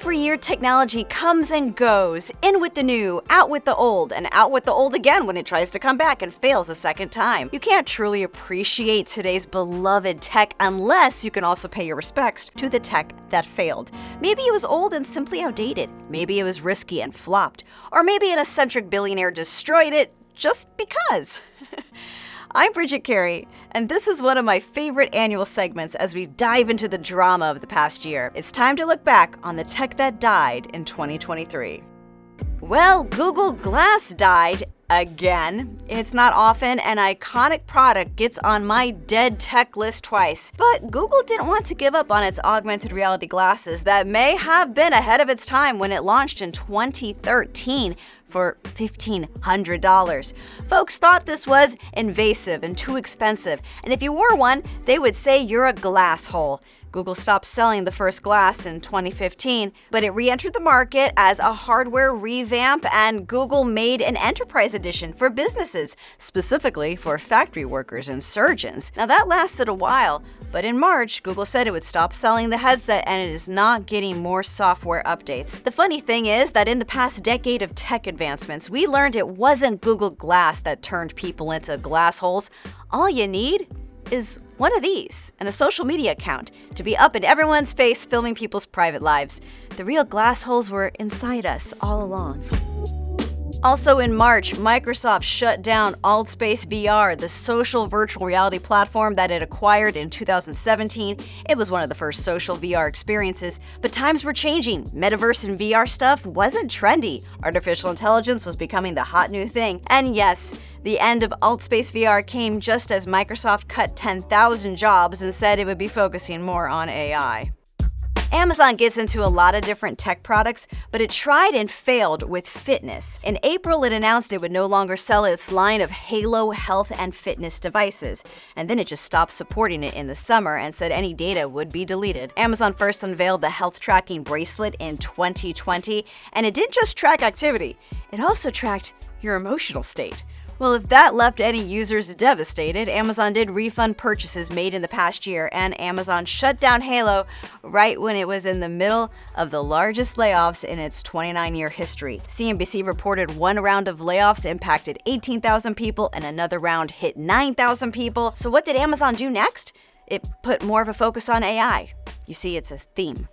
Every year, technology comes and goes, in with the new, out with the old, and out with the old again when it tries to come back and fails a second time. You can't truly appreciate today's beloved tech unless you can also pay your respects to the tech that failed. Maybe it was old and simply outdated. Maybe it was risky and flopped. Or maybe an eccentric billionaire destroyed it just because. I'm Bridget Carey, and this is one of my favorite annual segments as we dive into the drama of the past year. It's time to look back on the tech that died in 2023. Well, Google Glass died again. It's not often an iconic product gets on my dead tech list twice, but Google didn't want to give up on its augmented reality glasses that may have been ahead of its time when it launched in 2013 for $1,500. Folks thought this was invasive and too expensive, and if you wore one, they would say you're a glass hole. Google stopped selling the first glass in 2015, but it re-entered the market as a hardware revamp, and Google made an enterprise edition for businesses, specifically for factory workers and surgeons. Now that lasted a while, but in March, Google said it would stop selling the headset, and it is not getting more software updates. The funny thing is that in the past decade of tech advancements, we learned it wasn't Google Glass that turned people into glass holes. All you need is one of these and a social media account to be up in everyone's face filming people's private lives. The real glass holes were inside us all along. Also in March, Microsoft shut down Altspace VR, the social virtual reality platform that it acquired in 2017. It was one of the first social VR experiences, but times were changing. Metaverse and VR stuff wasn't trendy. Artificial intelligence was becoming the hot new thing. And yes, the end of Altspace VR came just as Microsoft cut 10,000 jobs and said it would be focusing more on AI. Amazon gets into a lot of different tech products, but it tried and failed with fitness. In April, it announced it would no longer sell its line of Halo health and fitness devices, and then it just stopped supporting it in the summer and said any data would be deleted. Amazon first unveiled the health tracking bracelet in 2020, and it didn't just track activity, it also tracked your emotional state. Well, if that left any users devastated, Amazon did refund purchases made in the past year, and Amazon shut down Halo right when it was in the middle of the largest layoffs in its 29-year history. CNBC reported one round of layoffs impacted 18,000 people and another round hit 9,000 people. So what did Amazon do next? It put more of a focus on AI. You see, it's a theme.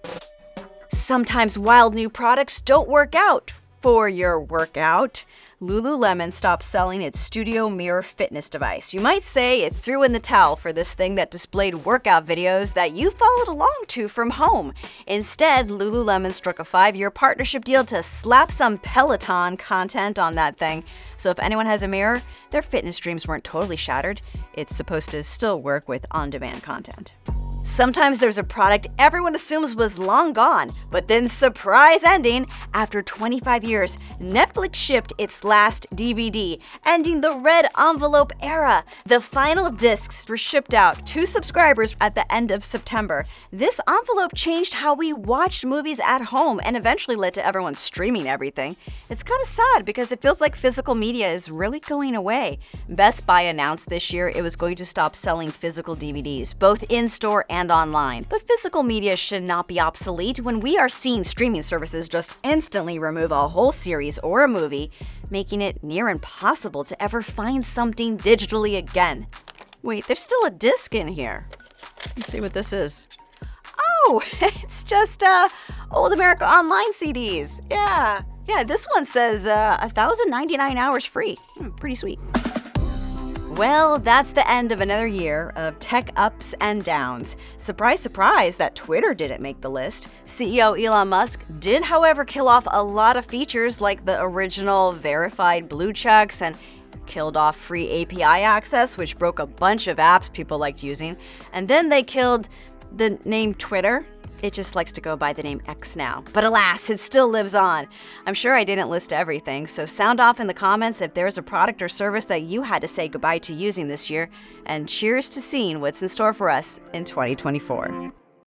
Sometimes wild new products don't work out for your workout. Lululemon stopped selling its Studio Mirror fitness device. You might say it threw in the towel for this thing that displayed workout videos that you followed along to from home. Instead, Lululemon struck a 5-year partnership deal to slap some Peleton content on that thing. So if anyone has a mirror, their fitness dreams weren't totally shattered. It's supposed to still work with on-demand content. Sometimes there's a product everyone assumes was long gone, but then surprise ending, after 25 years, Netflix shipped its last DVD, ending the red envelope era. The final discs were shipped out to subscribers at the end of September. This envelope changed how we watched movies at home and eventually led to everyone streaming everything. It's kind of sad because it feels like physical media is really going away. Best Buy announced this year it was going to stop selling physical DVDs, both in-store and online. But physical media should not be obsolete when we are seeing streaming services just instantly remove a whole series or a movie, making it near impossible to ever find something digitally again. Wait, there's still a disc in here. Let's see what this is. Oh, it's just old America Online CDs. Yeah, this one says 1,099 hours free. Pretty sweet. Well, that's the end of another year of tech ups and downs. Surprise, surprise that Twitter didn't make the list. CEO Elon Musk did, however, kill off a lot of features like the original verified blue checks and killed off free API access, which broke a bunch of apps people liked using. And then they killed the name Twitter. It just likes to go by the name X now. But alas, it still lives on. I'm sure I didn't list everything, so sound off in the comments if there's a product or service that you had to say goodbye to using this year. And cheers to seeing what's in store for us in 2024.